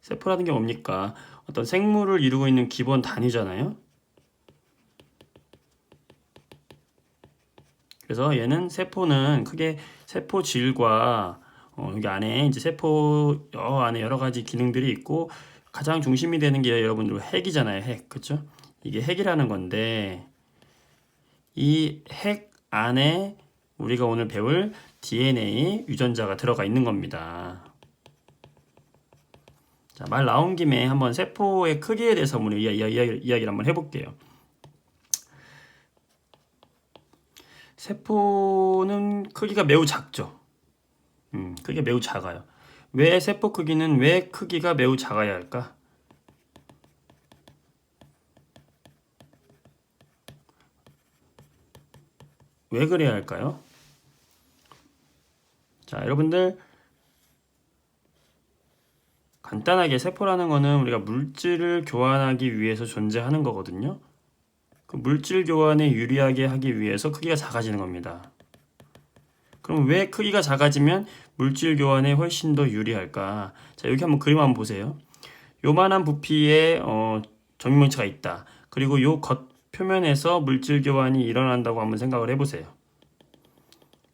세포라는 게 뭡니까? 어떤 생물을 이루고 있는 기본 단위잖아요. 그래서 얘는 세포는 크게 세포질과 여기 안에 이제 세포 안에 여러 가지 기능들이 있고 가장 중심이 되는 게 여러분들 핵이잖아요. 핵. 그쵸? 이게 핵이라는 건데 이 핵 안에 우리가 오늘 배울 DNA 유전자가 들어가 있는 겁니다. 자, 말 나온 김에 한번 세포의 크기에 대해서 우리 이야기를 한번 해볼게요. 세포는 크기가 매우 작죠. 크기가 매우 작아요. 왜 세포 크기는 왜 크기가 매우 작아야 할까? 왜 그래야 할까요? 자, 여러분들 간단하게 세포라는 거는 우리가 물질을 교환하기 위해서 존재하는 거거든요. 그 물질 교환에 유리하게 하기 위해서 크기가 작아지는 겁니다. 그럼 왜 크기가 작아지면 물질 교환에 훨씬 더 유리할까? 자, 여기 한번 그림 한번 보세요. 요만한 부피의 정육면체가 있다. 그리고 요 겉 표면에서 물질 교환이 일어난다고 한번 생각을 해보세요.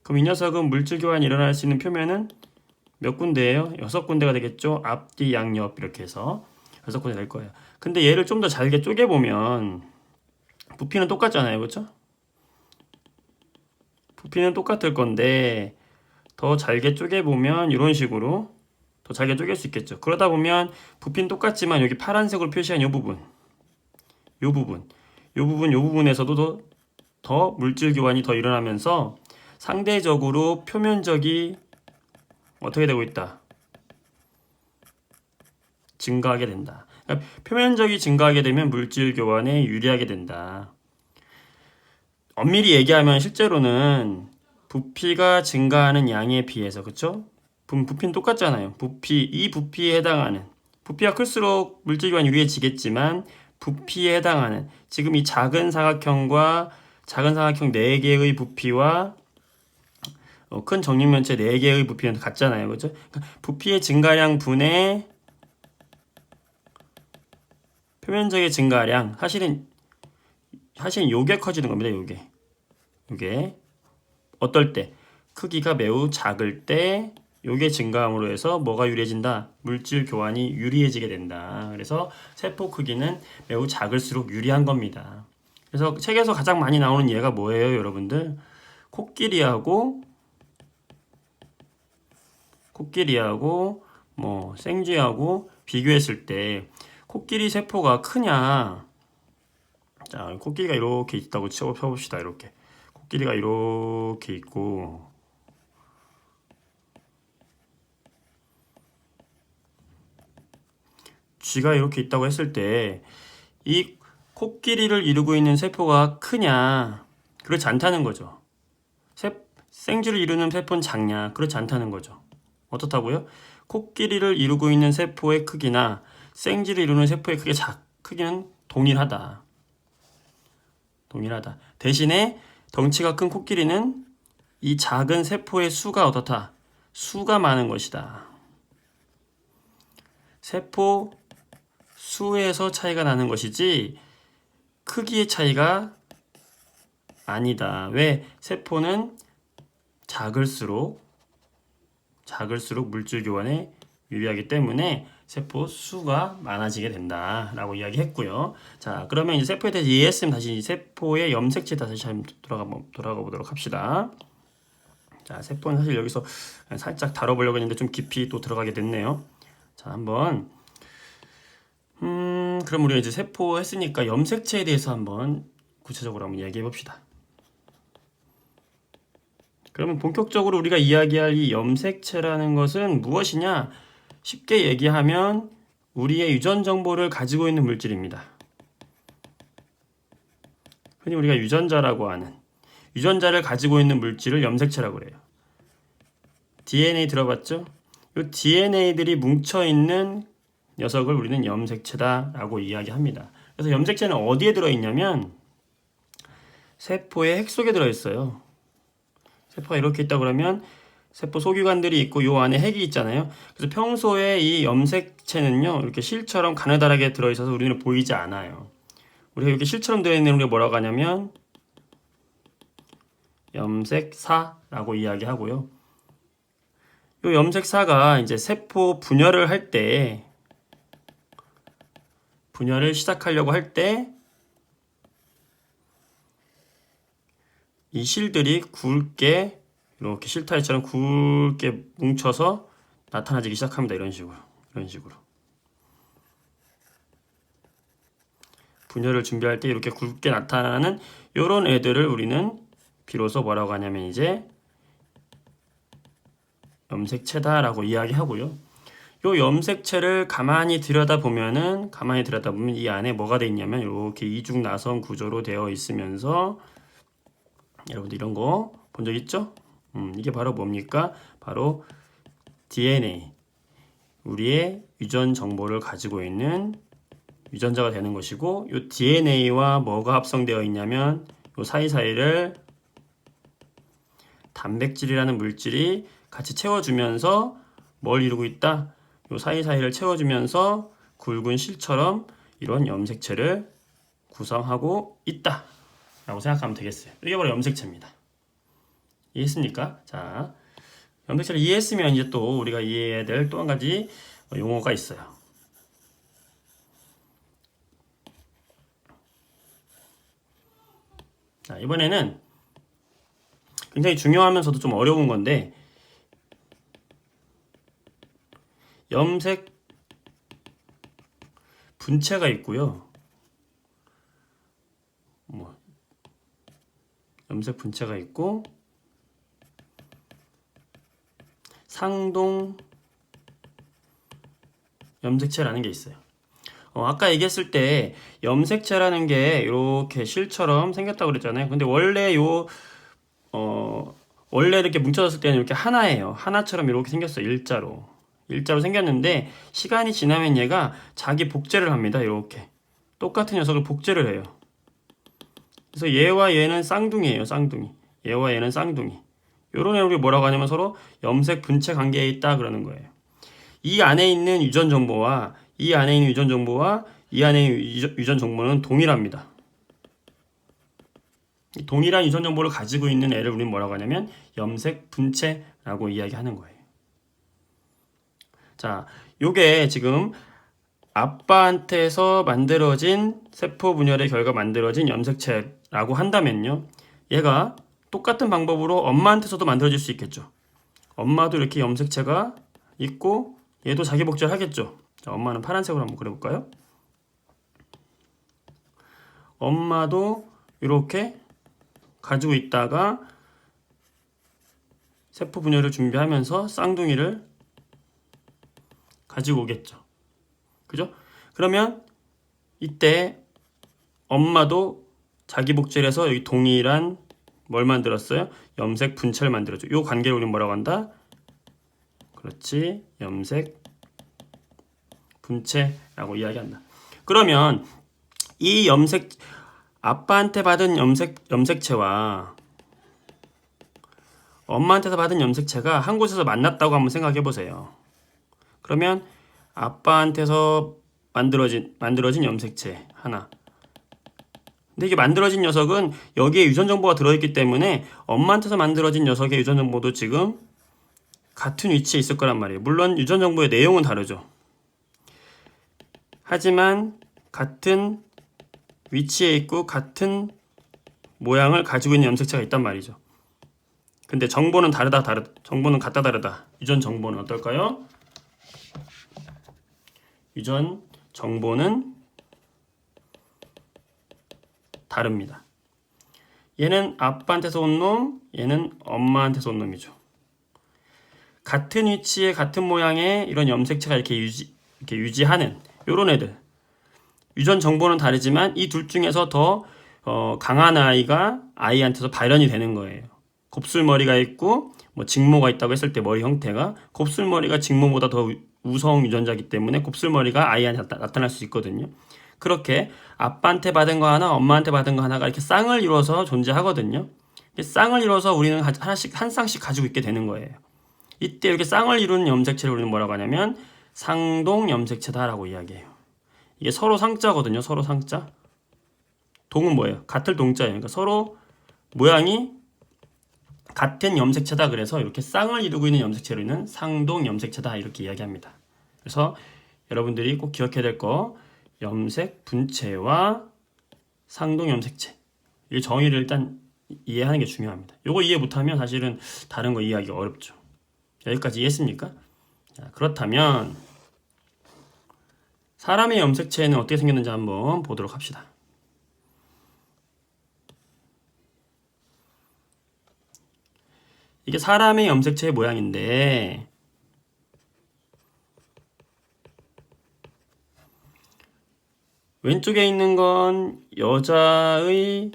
그럼 이 녀석은 물질 교환이 일어날 수 있는 표면은 몇 군데예요? 6군데가 되겠죠? 앞뒤, 양옆 이렇게 해서 6군데 될 거예요. 근데 얘를 좀 더 잘게 쪼개보면 부피는 똑같잖아요. 그렇죠? 부피는 똑같을 건데 더 잘게 쪼개보면 이런 식으로 더 잘게 쪼갤 수 있겠죠. 그러다 보면 부피는 똑같지만 여기 파란색으로 표시한 이 부분 이 부분에서도 더 물질 교환이 더 일어나면서 상대적으로 표면적이 어떻게 되고 있다? 증가하게 된다. 그러니까 표면적이 증가하게 되면 물질 교환에 유리하게 된다. 엄밀히 얘기하면 실제로는 부피가 증가하는 양에 비해서 그쵸? 부피는 똑같잖아요. 이 부피에 해당하는 부피가 클수록 물질 교환이 유리해지겠지만 부피에 해당하는 지금 이 작은 사각형과 작은 사각형 4개의 부피와 큰 정육면체 4개의 부피는 같잖아요. 그죠? 그러니까 부피의 증가량 분의 표면적의 증가량 사실은 요게 커지는 겁니다. 요게 어떨 때 크기가 매우 작을 때 요게 증가함으로 해서 뭐가 유리해진다? 물질 교환이 유리해지게 된다. 그래서 세포 크기는 매우 작을수록 유리한 겁니다. 그래서 책에서 가장 많이 나오는 예가 뭐예요, 여러분들? 코끼리하고 뭐 생쥐하고 비교했을 때 코끼리 세포가 크냐? 자, 코끼리가 이렇게 있다고 쳐봅시다. 이렇게 코끼리가 이렇게 있고 쥐가 이렇게 있다고 했을 때 이 코끼리를 이루고 있는 세포가 크냐? 그렇지 않다는 거죠. 생쥐를 이루는 세포는 작냐? 그렇지 않다는 거죠. 어떻다고요? 코끼리를 이루고 있는 세포의 크기나 생쥐를 이루는 세포의 크기는 동일하다. 대신에 덩치가 큰 코끼리는 이 작은 세포의 수가 어떻다? 수가 많은 것이다. 세포 수에서 차이가 나는 것이지 크기의 차이가 아니다. 왜? 세포는 작을수록 물질 교환에 유리하기 때문에 세포 수가 많아지게 된다라고 이야기했고요. 자, 그러면 이제 세포에 대해서 이해했으면 다시 세포의 염색체 다시 한번 돌아가 보도록 합시다. 자, 세포는 사실 여기서 살짝 다뤄보려고 했는데 좀 깊이 또 들어가게 됐네요. 자, 한번 그럼 우리가 이제 세포 했으니까 염색체에 대해서 한번 구체적으로 한번 이야기해 봅시다. 그러면 본격적으로 우리가 이야기할 이 염색체라는 것은 무엇이냐? 쉽게 얘기하면 우리의 유전 정보를 가지고 있는 물질입니다. 흔히 우리가 유전자라고 하는 유전자를 가지고 있는 물질을 염색체라고 그래요. DNA 들어봤죠? 이 DNA들이 뭉쳐있는 녀석을 우리는 염색체다라고 이야기합니다. 그래서 염색체는 어디에 들어있냐면 세포의 핵 속에 들어있어요. 세포가 이렇게 있다 그러면 세포 소기관들이 있고 요 안에 핵이 있잖아요. 그래서 평소에 이 염색체는요, 이렇게 실처럼 가느다랗게 들어있어서 우리는 보이지 않아요. 우리가 이렇게 실처럼 들어있는 우리가 뭐라고 하냐면 염색사라고 이야기하고요. 요 염색사가 이제 세포 분열을 할 때, 분열을 시작하려고 할 때, 이 실들이 굵게 이렇게 실타래처럼 굵게 뭉쳐서 나타나기 시작합니다. 이런 식으로. 분열을 준비할 때 이렇게 굵게 나타나는 이런 애들을 우리는 비로소 뭐라고 하냐면 이제 염색체다라고 이야기하고요. 요 염색체를 가만히 들여다보면 이 안에 뭐가 돼 있냐면 이렇게 이중 나선 구조로 되어 있으면서, 여러분들 이런 거 본 적 있죠? 이게 바로 뭡니까? 바로 DNA, 우리의 유전 정보를 가지고 있는 유전자가 되는 것이고, 이 DNA와 뭐가 합성되어 있냐면 이 사이사이를 단백질이라는 물질이 같이 채워주면서 뭘 이루고 있다? 이 사이사이를 채워주면서 굵은 실처럼 이런 염색체를 구성하고 있다 라고 생각하면 되겠어요. 이게 바로 염색체입니다. 이해했습니까? 자, 염색체를 이해했으면 이제 또 우리가 이해해야 될 또 한 가지 용어가 있어요. 자, 이번에는 굉장히 중요하면서도 좀 어려운 건데, 염색 분체가 있고요. 염색 분체가 있고 상동 염색체라는 게 있어요. 아까 얘기했을 때 염색체라는 게 이렇게 실처럼 생겼다고 그랬잖아요. 근데 원래 원래 이렇게 뭉쳐졌을 때는 이렇게 하나예요. 하나처럼 이렇게 생겼어요. 일자로 생겼는데 시간이 지나면 얘가 자기 복제를 합니다. 이렇게 똑같은 녀석을 복제를 해요. 그래서 얘와 얘는 쌍둥이에요. 쌍둥이. 얘와 얘는 쌍둥이. 요런 애를 뭐라고 하냐면 서로 염색 분체 관계에 있다 그러는 거예요. 이 안에 있는 유전 정보와 이 안에 있는 유전 정보는 동일합니다. 동일한 유전 정보를 가지고 있는 애를 우리는 뭐라고 하냐면 염색 분체라고 이야기하는 거예요. 자, 요게 지금 아빠한테서 만들어진 세포 분열의 결과 만들어진 염색체라고 한다면요, 얘가 똑같은 방법으로 엄마한테서도 만들어질 수 있겠죠. 엄마도 이렇게 염색체가 있고 얘도 자기 복제를 하겠죠. 자, 엄마는 파란색으로 한번 그려볼까요? 엄마도 이렇게 가지고 있다가 세포 분열을 준비하면서 쌍둥이를 가지고 오겠죠. 그죠? 그러면 이때 엄마도 자기 복제를 해서 여기 동일한 뭘 만들었어요? 염색 분체를 만들었죠. 이 관계를 우리는 뭐라고 한다? 그렇지, 염색 분체라고 이야기한다. 그러면 이 아빠한테 받은 염색체와 엄마한테서 받은 염색체가 한 곳에서 만났다고 한번 생각해 보세요. 그러면 아빠한테서 만들어진 염색체 하나. 근데 이게 만들어진 녀석은 여기에 유전 정보가 들어있기 때문에 엄마한테서 만들어진 녀석의 유전 정보도 지금 같은 위치에 있을 거란 말이에요. 물론 유전 정보의 내용은 다르죠. 하지만 같은 위치에 있고 같은 모양을 가지고 있는 염색체가 있단 말이죠. 근데 정보는 정보는 같다 다르다. 유전 정보는 어떨까요? 유전 정보는 다릅니다. 얘는 아빠한테서 온 놈, 얘는 엄마한테서 온 놈이죠. 같은 위치에 같은 모양의 이런 염색체가 이렇게 유지하는 이런 애들. 유전 정보는 다르지만 이 둘 중에서 더 강한 아이가 아이한테서 발현이 되는 거예요. 곱슬머리가 있고 직모가 있다고 했을 때 머리 형태가 곱슬머리가 직모보다 더 우성 유전자이기 때문에 kop슬머리가 아이한테 나타날 수 있거든요. 그렇게 아빠한테 받은 거 하나, 엄마한테 받은 거 하나가 이렇게 쌍을 이루어서 존재하거든요. 쌍을 이루어서 우리는 한 쌍씩 가지고 있게 되는 거예요. 이때 이렇게 쌍을 이루는 염색체를 우리는 뭐라고 하냐면 상동 염색체다라고 이야기해요. 이게 서로 상자거든요. 서로 상자. 동은 뭐예요? 같을 동자예요. 그러니까 서로 모양이 같은 염색체다. 그래서 이렇게 쌍을 이루고 있는 염색체로는 상동 염색체다 이렇게 이야기합니다. 그래서 여러분들이 꼭 기억해야 될 거 염색 분체와 상동 염색체 이 정의를 일단 이해하는 게 중요합니다. 이거 이해 못하면 사실은 다른 거 이해하기가 어렵죠. 여기까지 이해했습니까? 자, 그렇다면 사람의 염색체는 어떻게 생겼는지 한번 보도록 합시다. 이게 사람의 염색체의 모양인데 왼쪽에 있는 건 여자의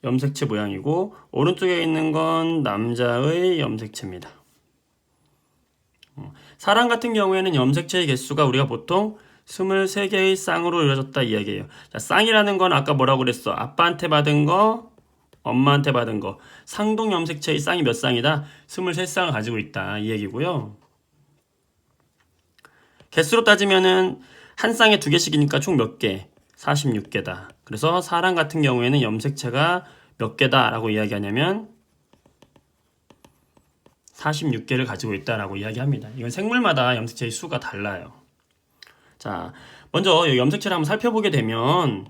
염색체 모양이고 오른쪽에 있는 건 남자의 염색체입니다. 사람 같은 경우에는 염색체의 개수가 우리가 보통 23개의 쌍으로 이루어졌다 이야기해요. 자, 쌍이라는 건 아까 뭐라고 그랬어? 아빠한테 받은 거, 엄마한테 받은 거. 상동 염색체의 쌍이 몇 쌍이다? 23쌍을 가지고 있다 이 얘기고요. 개수로 따지면은 한 쌍에 2개씩이니까 총 몇 개? 46개다. 그래서 사람 같은 경우에는 염색체가 몇 개다라고 이야기하냐면 46개를 가지고 있다라고 이야기합니다. 이건 생물마다 염색체의 수가 달라요. 자, 먼저 염색체를 한번 살펴보게 되면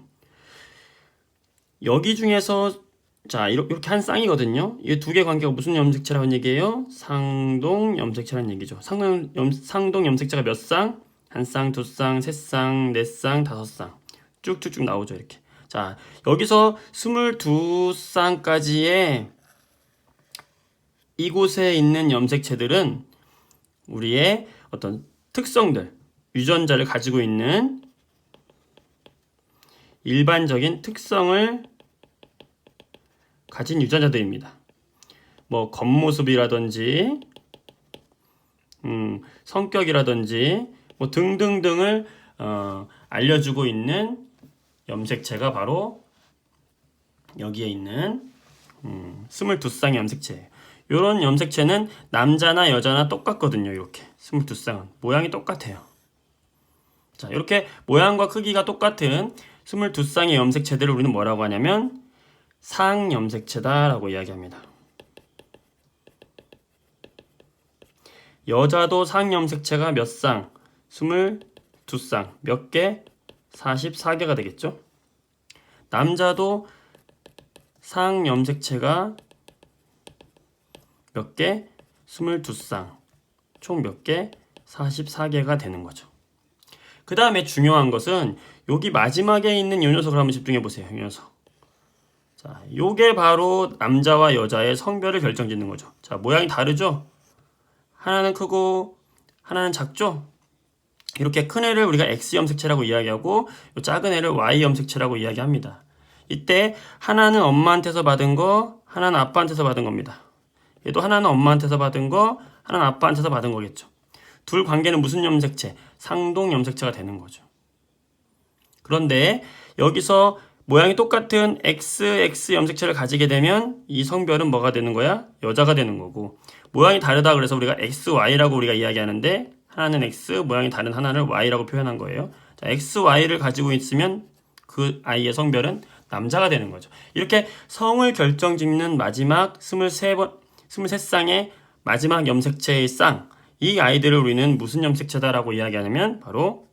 여기 중에서 자 이렇게 한 쌍이거든요. 이 두 개 관계가 무슨 염색체라는 얘기예요? 상동 염색체라는 얘기죠. 상동 염색체가 몇 쌍? 한 쌍, 두 쌍, 세 쌍, 네 쌍, 다섯 쌍 쭉쭉쭉 나오죠. 이렇게. 자 여기서 22쌍까지의 이곳에 있는 염색체들은 우리의 어떤 특성들, 유전자를 가지고 있는 일반적인 특성을 가진 유전자들입니다. 뭐 겉모습이라든지 성격이라든지 뭐 등등등을 알려주고 있는 염색체가 바로 여기에 있는 22쌍의 염색체예요. 이런 염색체는 남자나 여자나 똑같거든요. 이렇게 22쌍은 모양이 똑같아요. 자, 이렇게 모양과 크기가 똑같은 22쌍의 염색체들을 우리는 뭐라고 하냐면 상염색체다라고 이야기합니다. 여자도 상염색체가 몇 쌍? 22쌍. 몇 개? 44개가 되겠죠? 남자도 상염색체가 몇 개? 22쌍. 총 몇 개? 44개가 되는 거죠. 그 다음에 중요한 것은 여기 마지막에 있는 이 녀석을 한번 집중해 보세요. 이 녀석. 자, 요게 바로 남자와 여자의 성별을 결정짓는 거죠. 자, 모양이 다르죠? 하나는 크고 하나는 작죠? 이렇게 큰 애를 우리가 X 염색체라고 이야기하고 요 작은 애를 Y 염색체라고 이야기합니다. 이때 하나는 엄마한테서 받은 거, 하나는 아빠한테서 받은 겁니다. 얘도 하나는 엄마한테서 받은 거, 하나는 아빠한테서 받은 거겠죠. 둘 관계는 무슨 염색체? 상동 염색체가 되는 거죠. 그런데 여기서 모양이 똑같은 XX 염색체를 가지게 되면 이 성별은 뭐가 되는 거야? 여자가 되는 거고 모양이 다르다 그래서 우리가 XY라고 우리가 이야기하는데 하나는 X, 모양이 다른 하나를 Y라고 표현한 거예요. 자, XY를 가지고 있으면 그 아이의 성별은 남자가 되는 거죠. 이렇게 성을 결정짓는 마지막 23쌍의 마지막 염색체의 쌍, 이 아이들을 우리는 무슨 염색체다라고 이야기하냐면 바로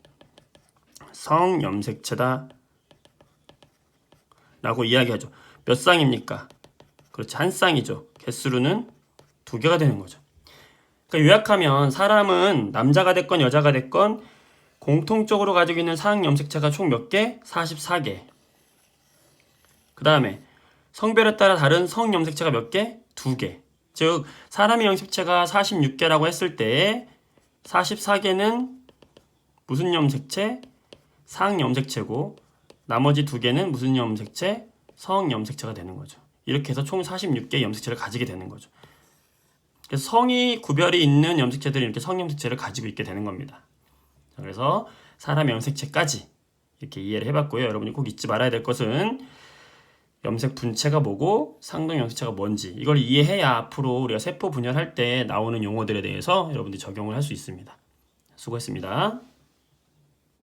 성염색체다 라고 이야기하죠. 몇 쌍입니까? 그렇지, 한 쌍이죠. 개수로는 2개가 되는 거죠. 그러니까 요약하면 사람은 남자가 됐건 여자가 됐건 공통적으로 가지고 있는 상염색체가 총 몇 개? 44개. 그 다음에 성별에 따라 다른 성염색체가 몇 개? 2개. 즉 사람의 염색체가 46개라고 했을 때 44개는 무슨 염색체? 상염색체고 나머지 2개는 무슨 염색체? 성염색체가 되는 거죠. 이렇게 해서 총 46개의 염색체를 가지게 되는 거죠. 그래서 성이 구별이 있는 염색체들이 이렇게 성염색체를 가지고 있게 되는 겁니다. 그래서 사람의 염색체까지 이렇게 이해를 해봤고요. 여러분이 꼭 잊지 말아야 될 것은 염색 분체가 뭐고 상동 염색체가 뭔지 이걸 이해해야 앞으로 우리가 세포 분열할 때 나오는 용어들에 대해서 여러분들이 적용을 할 수 있습니다. 수고했습니다.